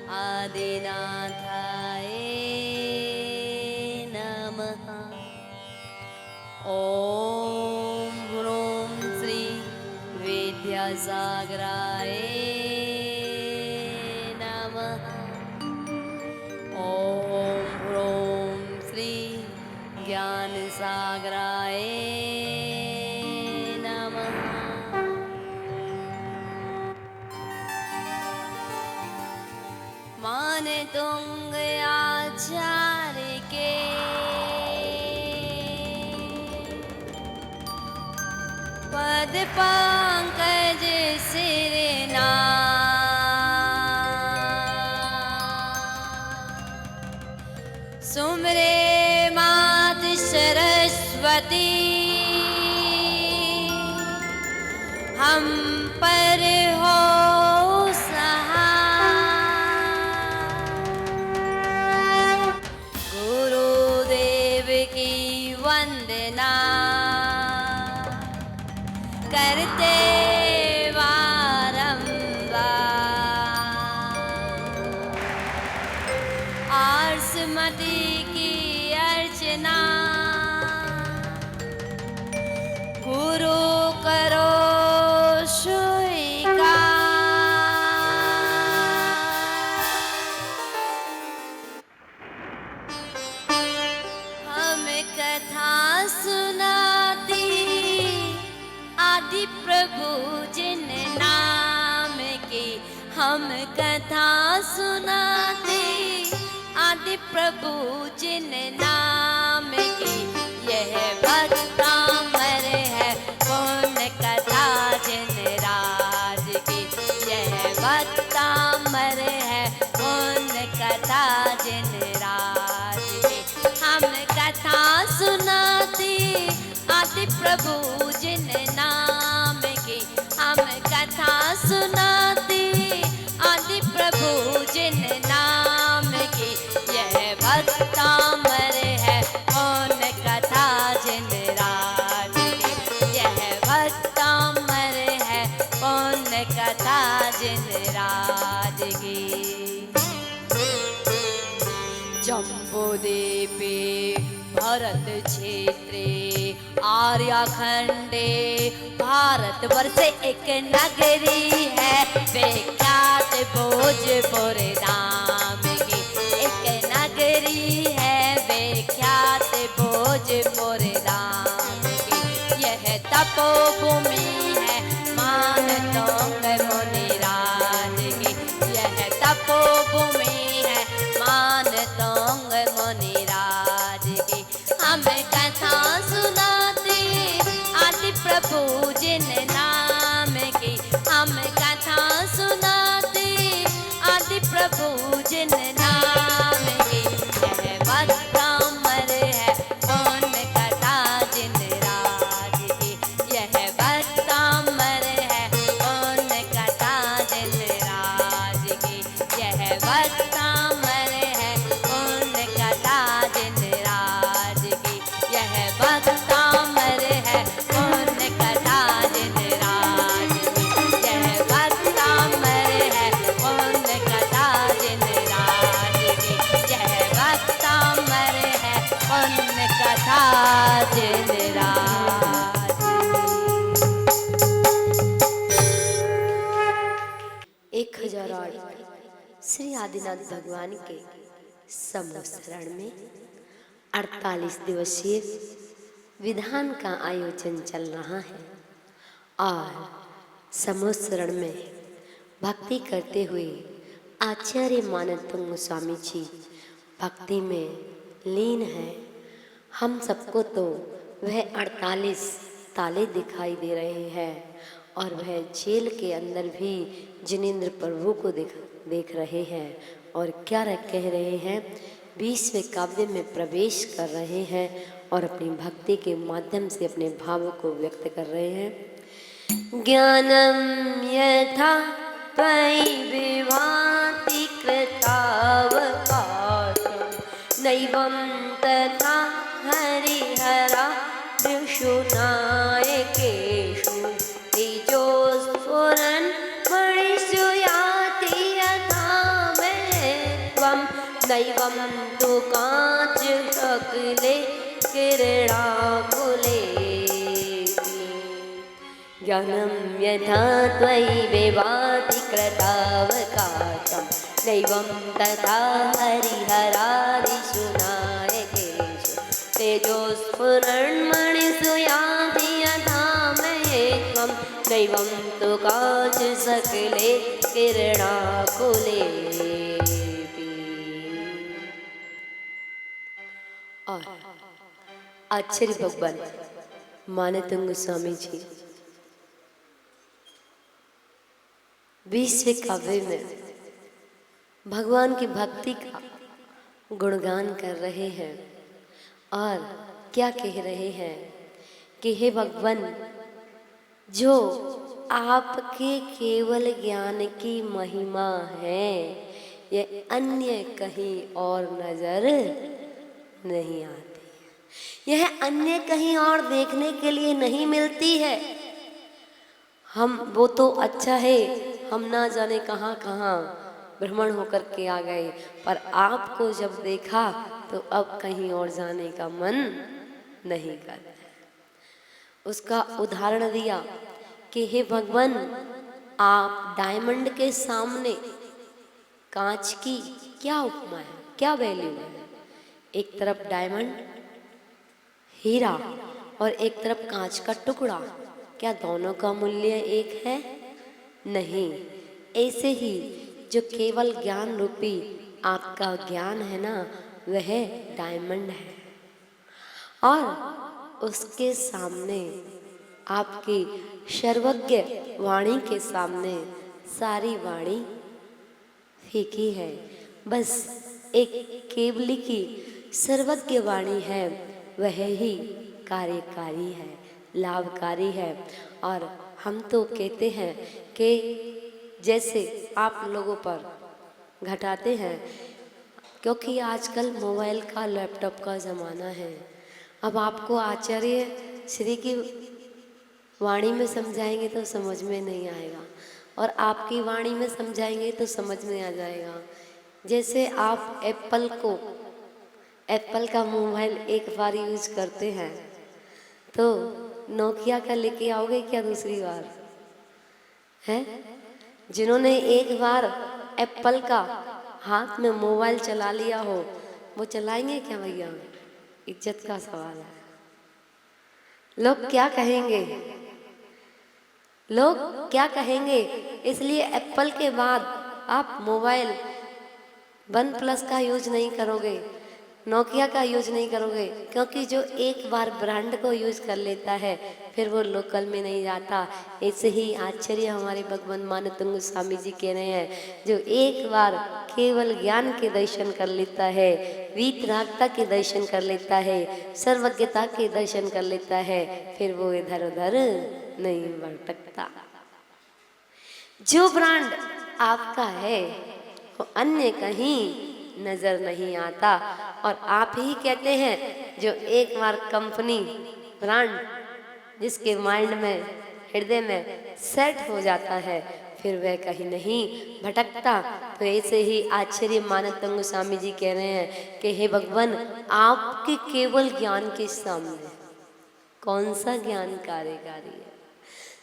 आदिनाथाय नमः। ॐ ह्रूं श्री विद्यासागराय नमः। ॐ ह्रूं श्री ज्ञानसागराय नमः। मानतुंग आचार्य के पद पंकज सिरना, सुमरे मात सरस्वती हम पर हो सहाय। गुरुदेव की वंदना करते बारंबार, आर्समती की अर्चना गुरु करो स्वीकार। हम कथा सुनाती आदि प्रभु जिन नाम की, हम कथा सुनाते आदि प्रभु जिन नाम की। यह भक्तामर है पुण्य कथा जिन राज की, यह भक्तामर है पुण्य कथा जिन राज की। हम कथा सुनाते आदि प्रभु जिन नाम की, हम कथा सुनाते आदि प्रभु जिन नाम की। यह भक्तामर है पुण्य कथा जिन राज की, यह भक्तामर है पुण्य कथा जिन राज की। जम्बूद्वीपे भरत क्षेत्रे आर्यखंडे भारतवर्ष एक नगरी है, विख्यात भोजपुर धाम की एक नगरी है, विख्यात भोजपुर धाम की। यह तपोभूमि है मानतोंग मुनिराज की, यह तपोभूमि है मानतोंग मुनिराज की। हम कथा सुनाते आदि प्रभु जिन नाम की, हम कथा सुनाते आदि प्रभु जिन नाम की। यह भक्तामर है पुण्य कथा जिन राज की, यह भक्तामर है पुण्य कथा जिन राज की, यह भक्तामर है पुण्य कथा जिन राज की, यह भक्तामर है पुण्य कथा जिन राज की, यह भक्तामर है पुण्य कथा जिन राज की, यह भक्तामर है पुण्य कथा जिन राज की। 1008 श्री आदिनाथ भगवान के समूह में 48 दिवसीय विधान का आयोजन चल रहा है और समूह शरण में भक्ति करते हुए आचार्य मानतुंग स्वामी जी भक्ति में लीन है। हम सबको तो वह 48 ताले दिखाई दे रहे हैं और वह जेल के अंदर भी जिनेंद्र प्रभु को देख रहे हैं और क्या कह रहे हैं, 20वें काव्य में प्रवेश कर रहे हैं और अपनी भक्ति के माध्यम से अपने भावों को व्यक्त कर रहे हैं। ज्ञानम यथा त्वयि विभाति कृतावकाशं, नैवं तथा हरिहरा दिषु नायकेषु, तेजोस्फुरन् मणिषु याति यथा नैवं तु कांच सकले किरणाकुले ज्ञानं यथा त्वयि विभाति कृतावकाशं नैवं तथा हरिहरादिषु नायकेषु तेजोस्फुरन्मणिषु याति यथा महेत्वं नैवं तु कांच सकले किरणाकुले। और आचार्य भगवान मानतंग स्वामी जी 20वें काव्य में भगवान की भक्ति का गुणगान कर रहे हैं और क्या कह रहे हैं कि हे भगवान, जो आपके केवल ज्ञान की महिमा है ये अन्य कहीं और नजर नहीं आती है, यह अन्य कहीं और देखने के लिए नहीं मिलती है। हम वो तो अच्छा है, हम ना जाने कहाँ कहाँ भ्रमण होकर के आ गए, पर आपको जब देखा तो अब कहीं और जाने का मन नहीं करता। उसका उदाहरण दिया कि हे भगवान, आप डायमंड के सामने कांच की क्या उपमा है, क्या वैल्यू है। एक तरफ डायमंड हीरा और एक तरफ कांच का टुकड़ा, क्या दोनों का मूल्य एक है? नहीं। ऐसे ही जो केवल ज्ञान रूपी आपका ज्ञान है ना, वह डायमंड है और उसके सामने आपकी सर्वज्ञ वाणी के सामने सारी वाणी फीकी है। बस एक केवली की सर्वज्ञ वाणी है, वह ही कार्यकारी है, लाभकारी है। और हम तो कहते हैं कि जैसे आप लोगों पर घटाते हैं, क्योंकि आजकल मोबाइल का लैपटॉप का ज़माना है। अब आपको आचार्य श्री की वाणी में समझाएंगे तो समझ में नहीं आएगा और आपकी वाणी में समझाएंगे तो समझ में आ जाएगा। जैसे आप एप्पल का मोबाइल एक बार यूज करते हैं तो नोकिया का लेके आओगे क्या दूसरी बार? है जिन्होंने एक बार एप्पल का हाथ में मोबाइल चला लिया हो, वो चलाएंगे क्या भैया? इज्जत का सवाल है। लोग क्या कहेंगे, लोग क्या कहेंगे? इसलिए एप्पल के बाद आप मोबाइल OnePlus का यूज नहीं करोगे, नोकिया का यूज नहीं करोगे, क्योंकि जो एक बार ब्रांड को यूज कर लेता है फिर वो लोकल में नहीं जाता। ऐसे ही आचार्य हमारे भगवान मानतंग स्वामी जी कह रहे हैं, जो एक बार केवल ज्ञान के दर्शन कर लेता है, वीतरागता के दर्शन कर लेता है, सर्वज्ञता के दर्शन कर लेता है, फिर वो इधर उधर नहीं भटकता। जो ब्रांड आपका है वो अन्य कहीं नजर नहीं आता। और आप ही कहते हैं, जो एक बार कंपनी ब्रांड जिसके माइंड में, हृदय में सेट हो जाता है, फिर वह कहीं नहीं भटकता। तो ऐसे ही आचार्य मानतंग स्वामी जी कह रहे हैं कि हे भगवान, आपके केवल ज्ञान के सामने कौन सा ज्ञान कार्यकारी है?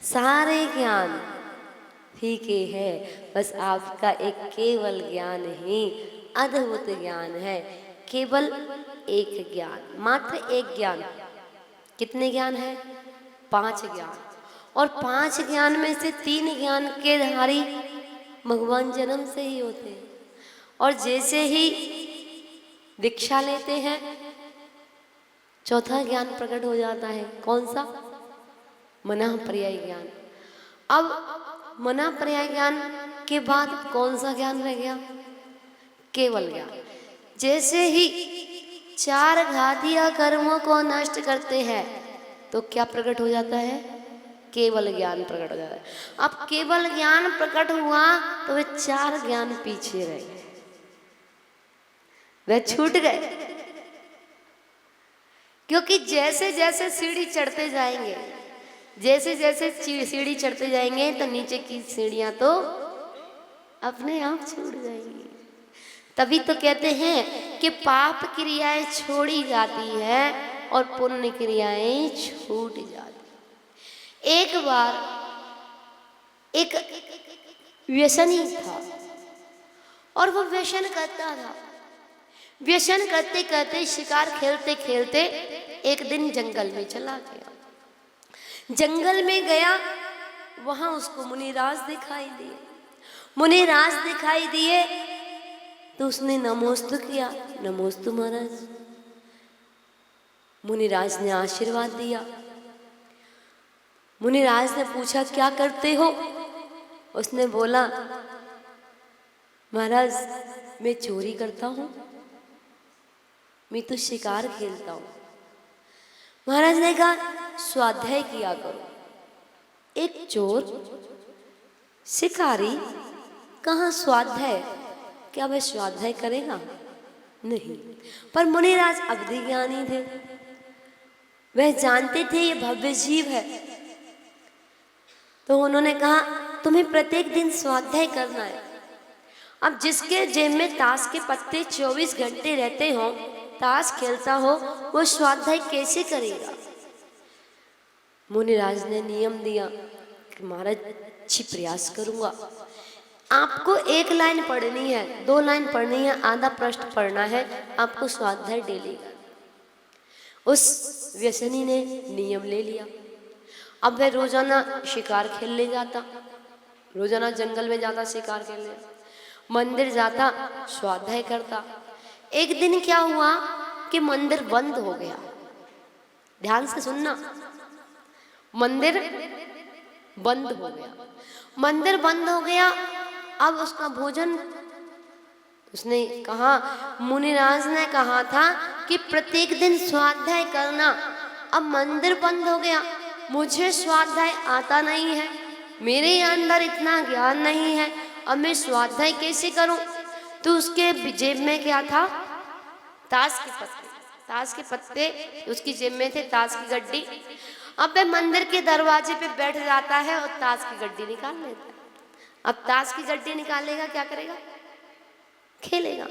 सारे ज्ञान फीके है, बस आपका एक केवल ज्ञान ही अद्भुत ज्ञान है। केवल एक ज्ञान, मात्र एक ज्ञान। कितने ज्ञान है? 5 ज्ञान। और 5 ज्ञान में से 3 ज्ञान के धारी भगवान जन्म से ही होते हैं। और जैसे ही दीक्षा लेते हैं, चौथा ज्ञान प्रकट हो जाता है। कौन सा? मना पर्याय ज्ञान। अब मना पर्याय ज्ञान के बाद कौन सा ज्ञान रह गया? केवल ज्ञान। जैसे ही 4 घातीय कर्मों को नष्ट करते हैं तो क्या प्रकट हो जाता है? केवल ज्ञान प्रकट हो जाता है। अब केवल ज्ञान प्रकट हुआ तो वे 4 ज्ञान पीछे रह गए, वे छूट गए। क्योंकि जैसे जैसे सीढ़ी चढ़ते जाएंगे, जैसे जैसे सीढ़ी चढ़ते जाएंगे तो नीचे की सीढ़ियां तो अपने आप छूट जाएंगी। तभी तो कहते हैं कि पाप क्रियाएं छोड़ी जाती है और पुण्य क्रियाएं छूट जाती। एक बार एक व्यसनी था और वो व्यसन करता था। व्यसन करते करते, शिकार खेलते खेलते एक दिन जंगल में चला गया। जंगल में गया, वहां उसको मुनिराज दिखाई दिए। मुनिराज दिखाई दिए तो उसने नमोस्तु किया, नमोस्तु महाराज। मुनिराज ने आशीर्वाद दिया। मुनिराज ने पूछा क्या करते हो? उसने बोला महाराज मैं चोरी करता हूं, मैं तो शिकार खेलता हूं। महाराज ने कहा स्वाध्याय किया करो। एक चोर शिकारी कहाँ स्वाध्याय? क्या वह स्वाध्याय करेगा? नहीं। पर मुनिराज अवधि ज्ञानी थे, वह जानते थे ये भव्य जीव है, तो उन्होंने कहा तुम्हें प्रत्येक दिन स्वाध्याय करना है। अब जिसके जेब में ताश के पत्ते 24 घंटे रहते हो, ताश खेलता हो, वो स्वाध्याय कैसे करेगा? मुनिराज ने नियम दिया कि महाराज अच्छी प्रयास करूंगा। आपको 1 लाइन पढ़नी है, 2 लाइन पढ़नी है, आधा पृष्ठ पढ़ना है, आपको स्वाध्याय डेली। उस व्यसनी ने नियम ले लिया। अब वह रोजाना शिकार खेलने जाता, रोजाना जंगल में जाता शिकार खेलने, मंदिर जाता, स्वाध्याय करता। एक दिन क्या हुआ कि मंदिर बंद हो गया। ध्यान से सुनना, मंदिर बंद हो गया। मंदिर बंद हो गया। अब उसका भोजन, उसने कहा, मुनिराज ने कहा था कि प्रत्येक दिन स्वाध्याय करना। अब मंदिर बंद हो गया, मुझे स्वाध्याय आता नहीं है, मेरे अंदर इतना ज्ञान नहीं है, अब मैं स्वाध्याय कैसे करूं? तो उसके जेब में क्या था? ताश के पत्ते। ताश के पत्ते उसकी जेब में थे, ताश की गड्डी। अब वह मंदिर के दरवाजे पे बैठ जाता है और ताश की गड्डी निकाल लेता है। अब ताश की गड्डी निकालेगा, क्या करेगा? खेलेगा।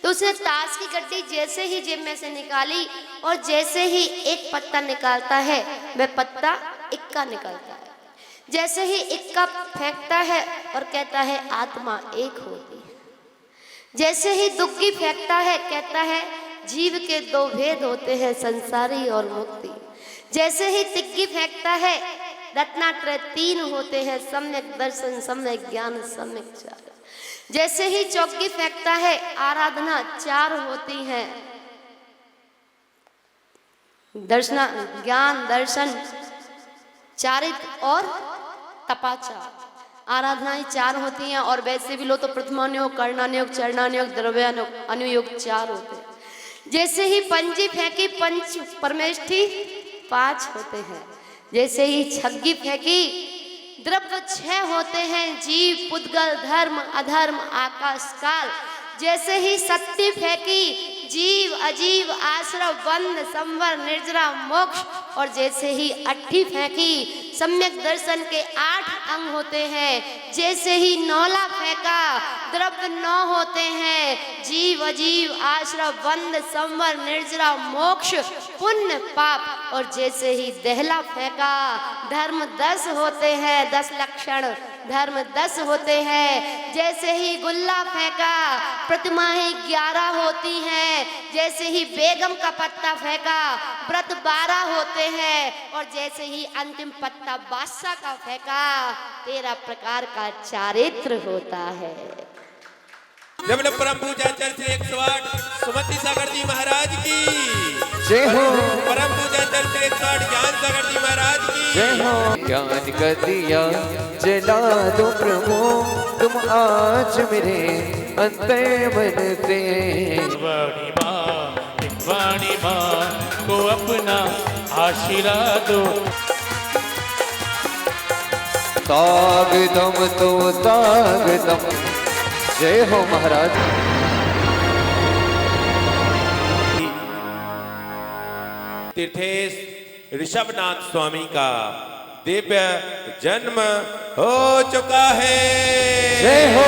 तो उसने ताश की गड्डी जैसे ही जेब में से निकाली और जैसे ही एक पत्ता निकालता है, वह पत्ता इक्का निकलता है। जैसे ही इक्का फेंकता है और कहता है आत्मा एक होती है। जैसे ही दुग्गी फेंकता है, कहता है जीव के 2 भेद होते हैं, संसारी और मुक्ति। जैसे ही तिग्गी फेंकता है, रत्नात्रय 3 होते हैं, सम्यक दर्शन, सम्यक ज्ञान, सम्यक चार। जैसे ही चौकी फेंकता है, आराधना 4 होती है, दर्शन, ज्ञान, दर्शन, चारित्र और तपाचार। आराधनाएं 4 होती हैं। और वैसे भी लो तो प्रथमानुयोग, कर्णानुयोग, चरणानुयोग, द्रव्यानुयोग, अनुयोग 4 होते हैं। जैसे ही पंजी फेंकी, पंच परमेष्ठी 5 होते हैं। जैसे ही छग्गी फेंकी, द्रव्य 6 होते हैं, जीव, पुद्गल, धर्म, अधर्म, आकाश, काल। जैसे ही सत्ती फेंकी, जीव, अजीव, आश्रम, बंध, संवर, निर्जरा, मोक्ष। और जैसे ही अट्ठी फेंकी, सम्यक दर्शन के 8 अंग होते हैं। जैसे ही नौला फेंका, द्रव्य 9 होते हैं, जीव, अजीव, आश्रम, बंध, संवर, निर्जरा, मोक्ष, पुण्य, पाप। और जैसे ही दहला फेंका, धर्म 10 होते हैं, 10 लक्षण, धर्म 10 होते हैं। जैसे ही गुल्ला फेंका, प्रतिमाएं 11 होती हैं। जैसे ही बेगम का पत्ता फेंका, व्रत 12 होते हैं। और जैसे ही अंतिम पत्ता बादशाह का फेंका, 13 प्रकार का चारित्र होता है। जब परम पूज्याचार्य श्री 108 सुमति सागर जी महाराज की जय हो। परम पूज्याचार्य श्री 108 ज्ञान सागर जी महाराज की जय हो। ज्ञान का दिया जला दो प्रभु, तुम आज मेरे अंतर मन से। वाणी माँ को अपना आशीर्वाद दो। स्वागतम तो स्वागतम। जय हो महाराज। तीर्थेश ऋषभनाथ स्वामी का दिव्य जन्म हो चुका है। जय हो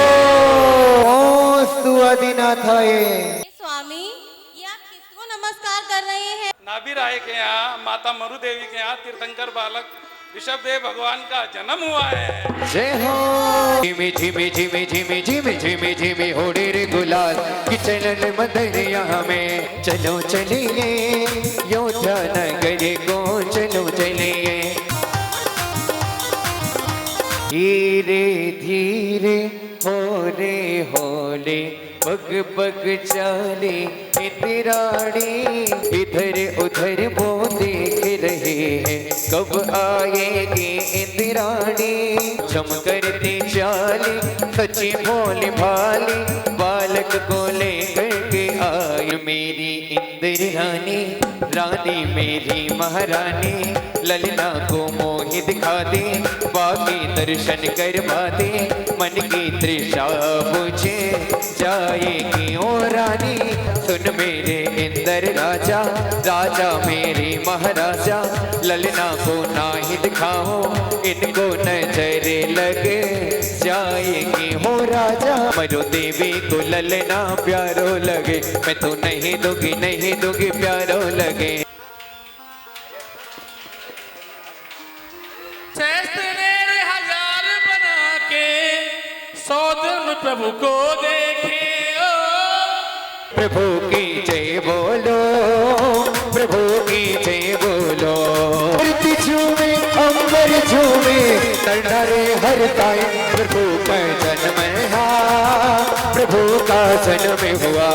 आदिनाथाय। स्वामी, ये आप किसको नमस्कार कर रहे हैं? नाभि राय के यहाँ माता मरु देवी के यहाँ तीर्थंकर बालक ऋषभ देव भगवान का जन्म हुआ है। जय हो। झिमी झिमी झिमी झिमी झिमी झिमी झिमी हो रे गुलाल कि चलन मदरिया में चलो चलिए योध्या नगरी को चलो चलिए। धीरे धीरे हो रे होले पग पग चाले इंदिराणी इधर उधर वो देख रहे हैं कब आएगी इंदिराणी। चम करती चाली सची भोली भाली बालक को लेकर के आई मेरी इंदिरानी रानी मेरी महारानी। ललिता को मोहि दिखा दे बाकी दर्शन करवा दे मन की तृषा बुझे जाएगी ओ रानी। सुन मेरे इंद्र राजा राजा मेरे महाराजा ललिता को ना ही दिखाओ इनको नजर लग जाएगी हो राजा। मरु देवी को ललना प्यारो लगे मैं तो नहीं दूंगी प्यारो लगे। हजार बना के 100 दिन प्रभु को देखे ओ। प्रभु की जय बोलो प्रभु की जय बोलो। धरती झूमे अंबर झूमे नरे हर ताए प्रभु का जन्म है प्रभु का जन्म हुआ।